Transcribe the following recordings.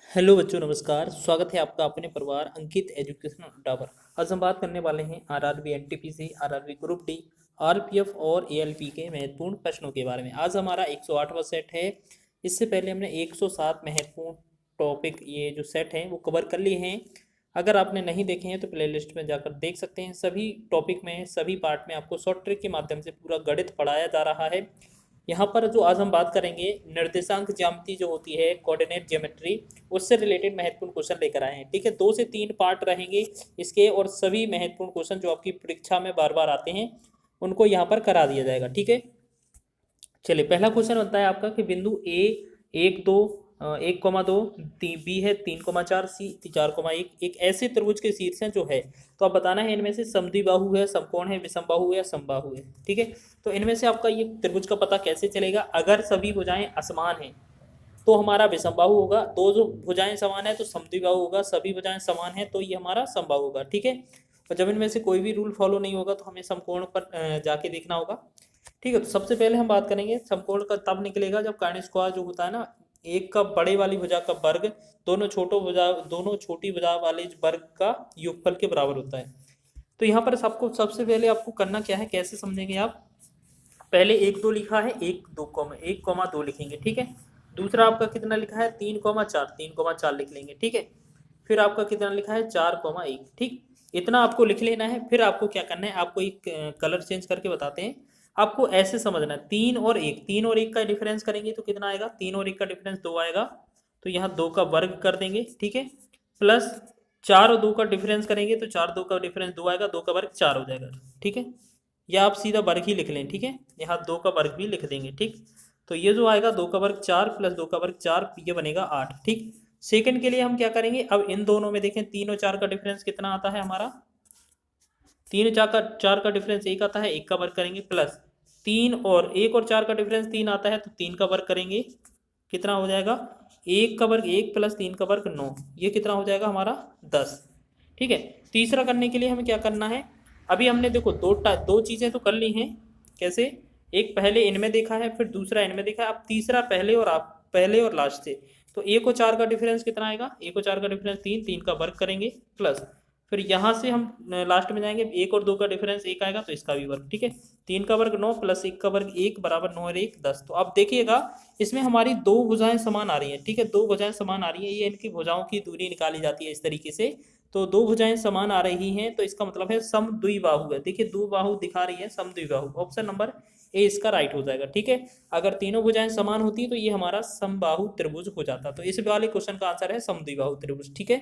Hello बच्चों, नमस्कार। स्वागत है आपका अपने परिवार अंकित एजुकेशन अड्डा पर। आज हम बात करने वाले हैं RRB NTPC, RRB group D, RPF और एएलपी के महत्वपूर्ण प्रश्नों के बारे में। आज हमारा 108वां सेट है। इससे पहले हमने 107 महत्वपूर्ण टॉपिक ये जो सेट हैं वो कवर कर लिए हैं। अगर आपने नहीं देखे हैं तो प्लेलिस्ट में जाकर देख सकते हैं। सभी टॉपिक में, सभी पार्ट में आपको शॉर्ट ट्रिक के माध्यम से पूरा गणित पढ़ाया जा रहा है। यहाँ पर जो आज हम बात करेंगे, निर्देशांक ज्यामिति जो होती है, कोऑर्डिनेट ज्योमेट्री, उससे रिलेटेड महत्वपूर्ण क्वेश्चन लेकर आए हैं। ठीक है, 2 से 3 पार्ट रहेंगे इसके, और सभी महत्वपूर्ण क्वेश्चन जो आपकी परीक्षा में बार बार आते हैं उनको यहाँ पर करा दिया जाएगा। ठीक है, चलिए पहला क्वेश्चन बनता है आपका कि बिंदु ए 1 2 1,2, बी है 3,4, सी 4,1, एक ऐसे त्रिभुज के शीर्ष हैं जो है, तो आप बताना है इनमें से समद्विबाहु है, समकोण है, विषमबाहु है या समबाहु है। ठीक है, तो इनमें से आपका ये त्रिभुज का पता कैसे चलेगा? अगर सभी भुजाएं असमान हैं तो हमारा विषमबाहु होगा, दो जो भुजाएं समान है तो समद्विबाहु होगा, सभी भुजाएं समान है तो ये हमारा समबाहु होगा। ठीक है, और जब इनमें से कोई भी रूल फॉलो नहीं होगा तो हमें समकोण पर जाके देखना होगा। ठीक है, तो सबसे पहले हम बात करेंगे समकोण का तब निकलेगा जब कर्ण स्क्वायर जो होता है ना, एक का बड़े वाली भुजा का वर्ग दोनों छोटी भुजा वाले वर्ग का योगफल के बराबर होता है। तो यहाँ पर सबसे पहले आपको करना क्या है, कैसे समझेंगे आप? पहले 1 2 लिखा है, 1 2 लिखेंगे। ठीक है, दूसरा आपका कितना लिखा है, 3,4 लिख लेंगे। ठीक है, फिर आपका कितना लिखा है, 4,1। ठीक, इतना आपको लिख लेना है। फिर आपको क्या करना है, आपको एक कलर चेंज करके बताते हैं। आपको ऐसे समझना है, 3 और 1 का डिफरेंस करेंगे तो कितना आएगा, 3 और 1 का डिफरेंस 2 आएगा, तो यहाँ 2 का वर्ग कर देंगे। ठीक है, प्लस 4 और 2 का डिफरेंस करेंगे तो 4 2 का डिफरेंस 2 आएगा, 2 का वर्ग 4 हो जाएगा। ठीक है, या आप सीधा वर्ग ही लिख लें। ठीक है, यहाँ 2 का वर्ग भी लिख देंगे। ठीक, तो ये जो आएगा 2 का वर्ग 4 प्लस 2 का वर्ग 4, ये बनेगा 8। ठीक, सेकंड के लिए हम क्या करेंगे, अब इन दोनों में देखें 3 और 4 का डिफरेंस कितना आता है हमारा, 3 और 4 का डिफरेंस 1 आता है, 1 का वर्ग करेंगे, प्लस 1 और 4 का डिफरेंस 3 आता है तो 3 का वर्ग करेंगे, कितना हो जाएगा, 1 का वर्ग 1 प्लस 3 का वर्ग 9, ये कितना हो जाएगा हमारा 10। ठीक है, तीसरा करने के लिए हमें क्या करना है, अभी हमने देखो दो चीज़ें तो कर ली हैं। कैसे? एक पहले इनमें देखा है, फिर दूसरा इनमें देखा है, अब तीसरा पहले और लास्ट से। तो 1 और 4 का डिफरेंस कितना आएगा, 1 और 4 का डिफरेंस 3, 3 का वर्ग करेंगे, प्लस फिर यहाँ से हम लास्ट में जाएंगे, 1 और 2 का डिफरेंस 1 आएगा तो इसका भी वर्ग। ठीक है, 3 का वर्ग 9 प्लस 1 का वर्ग 1 बराबर 9 और 1 10। तो अब देखिएगा इसमें हमारी दो भुजाएं समान आ रही हैं। ठीक है, दो भुजाएं समान आ रही हैं, ये इनकी भुजाओं की दूरी निकाली जाती है इस तरीके से। तो दो भुजाएं समान आ रही हैं तो इसका मतलब है समद्विबाहु है। देखिए दो बाहु दिखा रही है, समद्विबाहु। ऑप्शन नंबर ए इसका राइट हो जाएगा। ठीक है, अगर तीनों भुजाएं समान होती तो ये हमारा समबाहु त्रिभुज हो जाता। तो इस वाले क्वेश्चन का आंसर है समद्विबाहु त्रिभुज। ठीक है,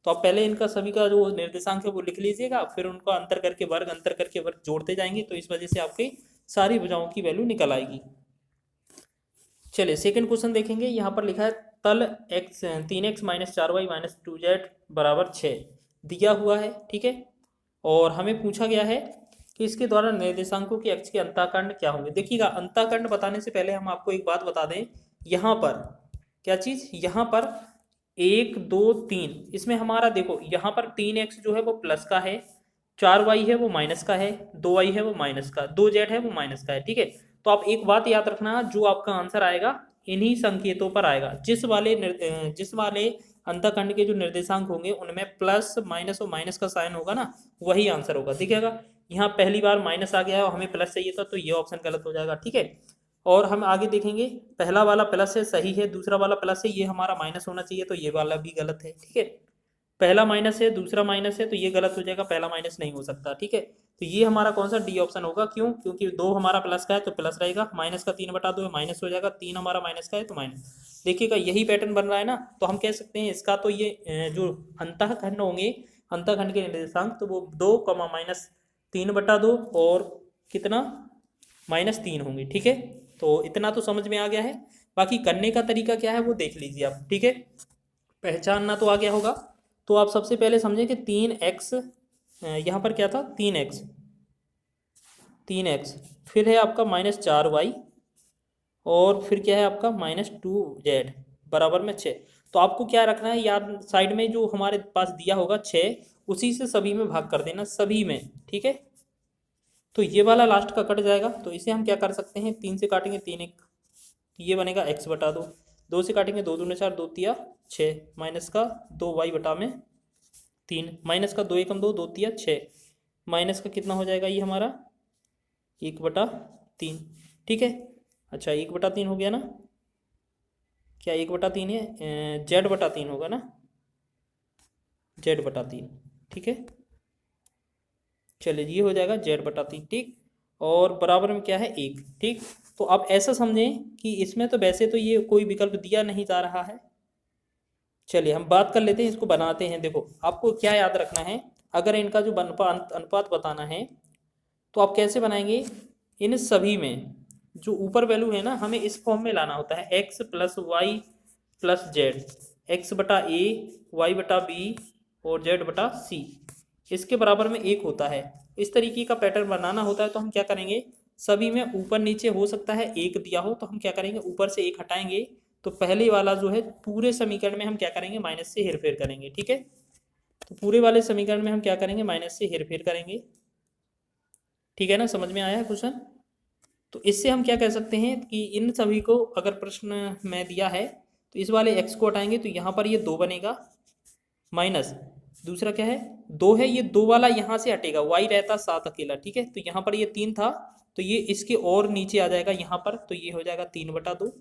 तो आप पहले इनका सभी का जो निर्देशांक है वो लिख लीजिएगा, फिर उनको अंतर करके वर्ग जोड़ते जाएंगे, तो इस वजह से आपकी सारी भुजाओं की वैल्यू निकल आएगी। चलिए सेकंड क्वेश्चन देखेंगे। यहाँ पर लिखा है तल x 3x minus 4y minus 2z बराबर 6 दिया हुआ है। ठीक है, और हमें पूछा गया है कि इसके द्वारा निर्देशांकों के अक्ष के अंतःकर्ण क्या होंगे। देखिएगा, अंतःकर्ण बताने से पहले हम आपको एक बात बता दें। यहाँ पर क्या चीज़, यहाँ पर 1 2 3, इसमें हमारा देखो यहाँ पर 3x जो है वो प्लस का है, 4y है वो माइनस का है, 2y है वो माइनस का, 2z है वो माइनस का है। ठीक है, तो आप एक बात याद रखना, जो आपका आंसर आएगा इन्हीं संकेतों पर आएगा। जिस वाले अंतःखंड के जो निर्देशांक होंगे उनमें प्लस माइनस और माइनस का साइन होगा ना, वही आंसर होगा। दिखेगा, यहाँ पहली बार माइनस आ गया है और हमें प्लस चाहिए था, तो ये ऑप्शन गलत हो जाएगा। ठीक है, और हम आगे देखेंगे, पहला वाला प्लस है सही है, दूसरा वाला प्लस है, ये हमारा माइनस होना चाहिए, तो ये वाला भी गलत है। ठीक है, पहला माइनस है दूसरा माइनस है तो ये गलत हो जाएगा, पहला माइनस नहीं हो सकता। ठीक है, तो ये हमारा कौन सा डी ऑप्शन होगा। क्यों? क्योंकि 2 हमारा प्लस का है तो प्लस रहेगा, माइनस का 3/2 है माइनस हो जाएगा, 3 हमारा माइनस का है तो माइनस। देखिएगा यही पैटर्न बन रहा है ना, तो हम कह सकते हैं इसका तो ये जो अंतःखंड होंगे, अंतःखंड के निर्देशांक, तो वो 2 माइनस 3/2 और कितना -3 होंगे। ठीक है, तो इतना तो समझ में आ गया है। बाकी करने का तरीका क्या है वो देख लीजिए आप। ठीक है, पहचानना तो आ गया होगा। तो आप सबसे पहले समझें कि 3x, यहाँ पर क्या था, 3x, फिर है आपका -4y, और फिर क्या है आपका -2z बराबर में 6। तो आपको क्या रखना है याद, साइड में जो हमारे पास दिया होगा 6, उसी से सभी में भाग कर देना, सभी में। ठीक है, तो ये वाला लास्ट का कट जाएगा, तो इसे हम क्या कर सकते हैं, 3 से काटेंगे, 3 1, ये बनेगा x/2। 2 से काटेंगे, 2 दूने 4, 2 तिया 6, माइनस का 2y बटा में 3, माइनस का 2 एकम 2, 2 तिया 6, माइनस का कितना हो जाएगा ये हमारा 1/3। ठीक है, अच्छा 1/3 हो गया ना, क्या 1/3 है, z/3 होगा ना, z/3। ठीक है, चलिए ये हो जाएगा z/3। ठीक, और बराबर में क्या है 1। ठीक, तो आप ऐसा समझें कि इसमें तो वैसे तो ये कोई विकल्प दिया नहीं जा रहा है। चलिए हम बात कर लेते हैं, इसको बनाते हैं। देखो आपको क्या याद रखना है, अगर इनका जो अनुपात बताना है तो आप कैसे बनाएंगे, इन सभी में जो ऊपर वैल्यू है ना, हमें इस फॉर्म में लाना होता है, x plus Y plus Z, X बटा ए, वाई बटा बी और जेड बटा सी, इसके बराबर में 1 होता है। इस तरीके का पैटर्न बनाना होता है। तो हम क्या करेंगे, सभी में ऊपर नीचे हो सकता है 1 दिया हो, तो हम क्या करेंगे, ऊपर से 1 हटाएंगे, तो पहले वाला जो है पूरे समीकरण में हम क्या करेंगे, माइनस से हेरफेर करेंगे। ठीक है, तो पूरे वाले समीकरण में हम क्या करेंगे, माइनस से हेरफेर करेंगे। ठीक है ना, समझ में आया है क्वेश्चन। तो इससे हम क्या कह सकते हैं कि इन सभी को अगर प्रश्न में दिया है तो इस वाले x को हटाएंगे तो यहाँ पर ये 2 बनेगा, माइनस दूसरा क्या है 2 है, ये 2 वाला यहाँ से हटेगा, y रहता 7 अकेला। ठीक है, तो यहाँ पर ये 3 था, तो ये इसके और नीचे आ जाएगा यहाँ पर, तो ये हो जाएगा 3/2।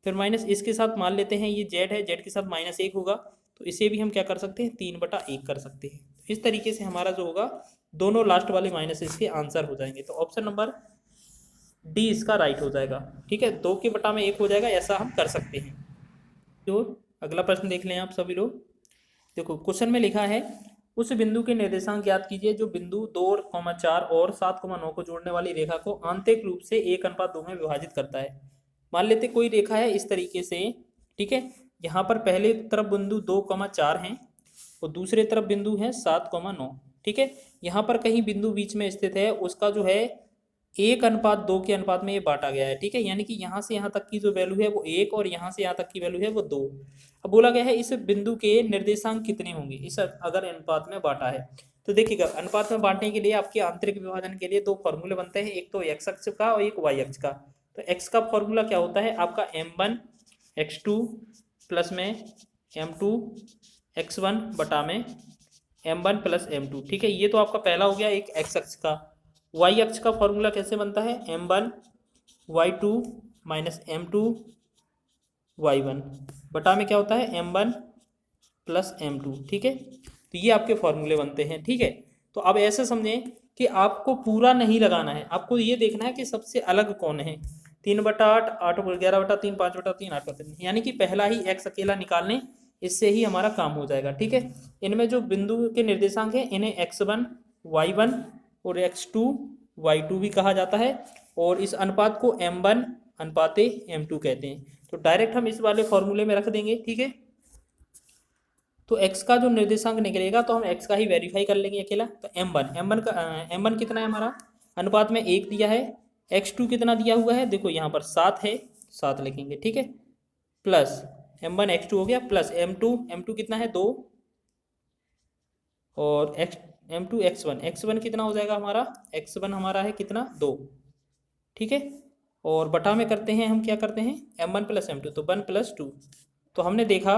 फिर माइनस इसके साथ मान लेते हैं ये z है, z के साथ -1 होगा, तो इसे भी हम क्या कर सकते हैं, 3/1 कर सकते हैं। इस तरीके से हमारा जो होगा दोनों लास्ट वाले माइनस इसके आंसर हो जाएंगे। तो ऑप्शन नंबर डी इसका राइट हो जाएगा। ठीक है, 2 के बटा में 1 हो जाएगा, ऐसा हम कर सकते हैं। तो अगला प्रश्न देख लें आप सभी लोग। देखो क्वेश्चन में लिखा है, उस बिंदु के निर्देशांक ज्ञात कीजिए जो बिंदु 2,4 और 7,9 को जोड़ने वाली रेखा को आंतरिक रूप से 1:2 में विभाजित करता है। मान लेते कोई रेखा है इस तरीके से। ठीक है, यहाँ पर पहले तरफ बिंदु 2,4 हैं और दूसरे तरफ बिंदु है 7,9। ठीक है, यहाँ पर कहीं बिंदु बीच में स्थित है, उसका जो है 1:2 के अनुपात में ये बांटा गया है। ठीक है, यानी कि यहाँ से यहाँ तक की जो वैल्यू है वो 1 और यहाँ से यहाँ तक की वैल्यू है वो 2। अब बोला गया है इस बिंदु के निर्देशांक कितने होंगे इस अगर अनुपात में बांटा है। तो देखिएगा, अनुपात में बांटने के लिए आपके आंतरिक विभाजन के लिए 2 फॉर्मूले बनते हैं, एक तो x अक्ष का और एक y अक्ष का। तो x का फॉर्मूला क्या होता है आपका, m1 x2 प्लस में m2 x1 बटा में m1 प्लस m2। ठीक है, ये तो आपका पहला हो गया एक x अक्ष का। y अक्ष का फॉर्मूला कैसे बनता है, m1 y2 minus m2 y1 बटा में क्या होता है m1 प्लस m2। ठीक है, तो ये आपके फॉर्मूले बनते हैं। ठीक है, तो अब ऐसे समझें कि आपको पूरा नहीं लगाना है, आपको ये देखना है कि सबसे अलग कौन है। 3/8, 8/11/3, 5/3, 8/3, यानी कि पहला ही x अकेला निकाल लें, इससे ही हमारा काम हो जाएगा। ठीक है, इनमें जो बिंदु के निर्देशांक है इन्हें x1 y1 और x2 y2 भी कहा जाता है, और इस अनुपात को m1 अनुपाते m2 कहते हैं। तो डायरेक्ट हम इस वाले फॉर्मूले में रख देंगे। ठीक है, तो x का जो निर्देशांक निकलेगा तो हम x का ही वेरीफाई कर लेंगे अकेला। तो m1 कितना है हमारा, अनुपात में 1 दिया है, x2 कितना दिया हुआ है, देखो यहाँ पर 7 है, 7 लिखेंगे। ठीक है, प्लस m1 x2 हो गया, प्लस m2 कितना है 2, और m2 x1 कितना हो जाएगा हमारा, x1 हमारा है कितना 2। ठीक है, और बटा में करते हैं हम, क्या करते हैं m1 प्लस m2, तो 1 + 2। तो हमने देखा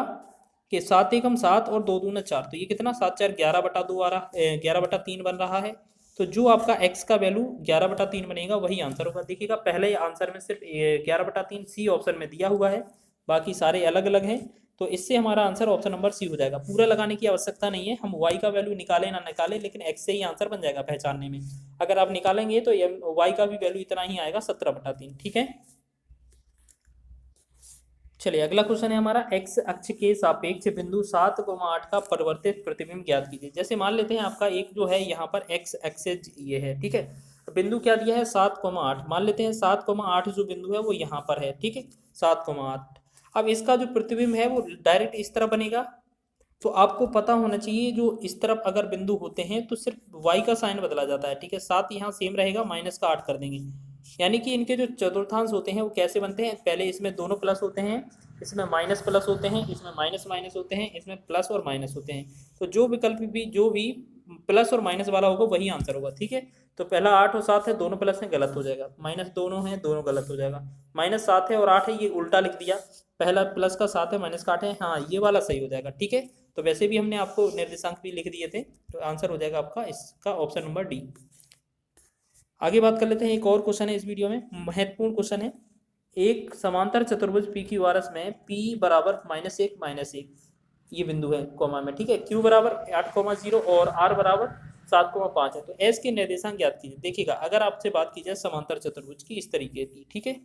कि 7 एकम 7 और 2 दूना 4, तो ये कितना 7 4 11/2 आ रहा, 11/3 बन रहा है। तो जो आपका x का वैल्यू 11/3 बनेगा वही आंसर होगा। देखिएगा पहले आंसर में सिर्फ 11/3 सी ऑप्शन में दिया हुआ है, बाकी सारे अलग अलग हैं। तो इससे हमारा आंसर ऑप्शन नंबर सी हो जाएगा। पूरा लगाने की आवश्यकता नहीं है, हम y का वैल्यू निकालें ना निकालें, लेकिन x से ही आंसर बन जाएगा पहचानने में। अगर आप निकालेंगे तो y का भी वैल्यू इतना ही आएगा 17/3। ठीक है, चलिए अगला क्वेश्चन है हमारा, x अक्ष के सापेक्ष बिंदु 7,8 का परिवर्तित प्रतिबिंब ज्ञात कीजिए। जैसे मान लेते हैं आपका एक जो है यहाँ पर x एक्सिस ये है। ठीक है, बिंदु क्या दिया है 7,8, मान लेते हैं 7,8 जो बिंदु है वो यहाँ पर है। ठीक है, 7,8। अब इसका जो प्रतिबिंब है वो डायरेक्ट इस तरफ बनेगा। तो आपको पता होना चाहिए जो इस तरफ अगर बिंदु होते हैं तो सिर्फ y का साइन बदला जाता है। ठीक है, 7 यहाँ सेम रहेगा, माइनस का 8 कर देंगे, यानी कि इनके जो चतुर्थांश होते हैं वो कैसे बनते हैं, पहले इसमें दोनों प्लस होते हैं, इसमें माइनस प्लस होते हैं, इसमें माइनस माइनस होते हैं, इसमें प्लस और माइनस होते हैं। तो जो विकल्प भी जो भी प्लस और माइनस वाला होगा वही आंसर होगा, ठीक है। तो पहला 8 और 7 है, दोनों प्लस है, गलत हो जाएगा। माइनस दोनों है, दोनों गलत हो जाएगा। -7 है और 8 है, ये उल्टा लिख दिया। पहला प्लस का 7 है, माइनस का 8 है, हाँ ये वाला सही हो जाएगा, ठीक है। तो वैसे भी हमने आपको निर्देशांक भी लिख दिए थे, तो आंसर हो जाएगा आपका इसका ऑप्शन नंबर डी। आगे बात कर लेते हैं, एक और क्वेश्चन है इस वीडियो में, महत्वपूर्ण क्वेश्चन है। एक समांतर चतुर्भुज पी क्यू आर एस में p बराबर -1 ये बिंदु है कोमा में, ठीक है। q बराबर 8,0 और r बराबर 7,5 है। तो s के निर्देशांक ज्ञात कीजिए। देखिएगा, अगर आपसे बात की जाए समांतर चतुर्भुज की इस तरीके की, ठीक है,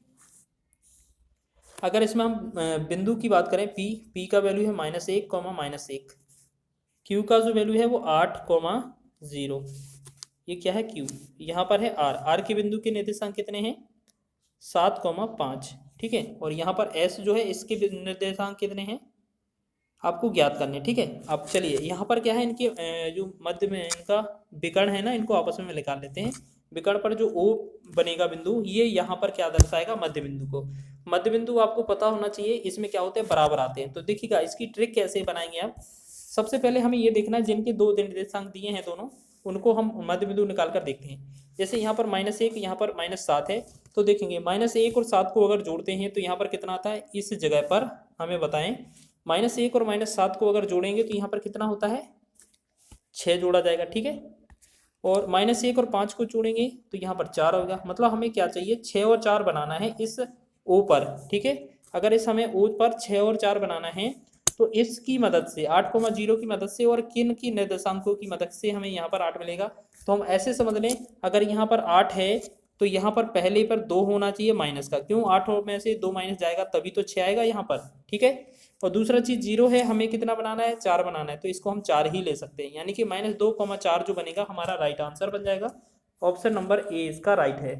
अगर इसमें हम बिंदु की बात करें, p का वैल्यू है -1, q का जो वैल्यू है वो 8,0, ये क्या है q, यहाँ पर है r के बिंदु के निर्देशांक कितने हैं 7,5, ठीक है। और यहाँ पर s जो है इसके निर्देशांक कितने हैं आपको ज्ञात करने, ठीक है। अब चलिए यहाँ पर क्या है, इनके जो मध्य में इनका विकर्ण है ना, इनको आपस में निकाल लेते हैं। विकर्ण पर जो O बनेगा बिंदु, ये यहाँ पर क्या दर्शाएगा, मध्य बिंदु को। मध्य बिंदु आपको पता होना चाहिए, इसमें क्या होते हैं, बराबर आते हैं। तो देखिएगा इसकी ट्रिक कैसे बनाएंगे आप। सबसे पहले हमें ये देखना है, जिनके दो निर्देशांक दिए हैं दोनों, उनको हम मध्य बिंदु निकाल कर देखते हैं। जैसे यहाँ पर -1, यहाँ पर -7 है, तो देखेंगे -1 और 7 को अगर जोड़ते हैं तो यहाँ पर कितना आता है, इस जगह पर हमें बताएं। -1 और -7 को अगर जोड़ेंगे तो यहाँ पर कितना होता है, 6 जोड़ा जाएगा, ठीक है। और -1 और 5 को जोड़ेंगे तो यहाँ पर 4 होगा। मतलब हमें क्या चाहिए, 6 और 4 बनाना है इस O पर, ठीक है। अगर इस हमें O पर 6 और 4 बनाना है तो इसकी मदद से 8,0 की मदद से और किन की निर्देशांकों की मदद से हमें यहाँ पर 8 मिलेगा। तो हम ऐसे समझ लें, अगर यहाँ पर 8 है तो यहाँ पर पहले पर 2 होना चाहिए माइनस का, क्यों, 8 में से 2 माइनस जाएगा तभी तो 6 आएगा यहाँ पर, ठीक है। और दूसरा चीज 0 है, हमें कितना बनाना है, 4 बनाना है, तो इसको हम 4 ही ले सकते हैं, यानी कि -2,4 जो बनेगा हमारा राइट आंसर बन जाएगा। ऑप्शन नंबर ए इसका राइट है।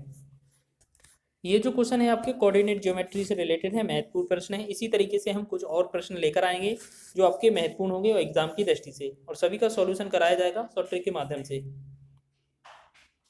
ये जो क्वेश्चन है आपके कोऑर्डिनेट ज्योमेट्री से रिलेटेड है, महत्वपूर्ण प्रश्न है। इसी तरीके से हम कुछ और प्रश्न लेकर आएंगे जो आपके महत्वपूर्ण होंगे और एग्जाम की दृष्टि से, और सभी का सॉल्यूशन कराया जाएगा शॉर्ट ट्रिक के माध्यम से।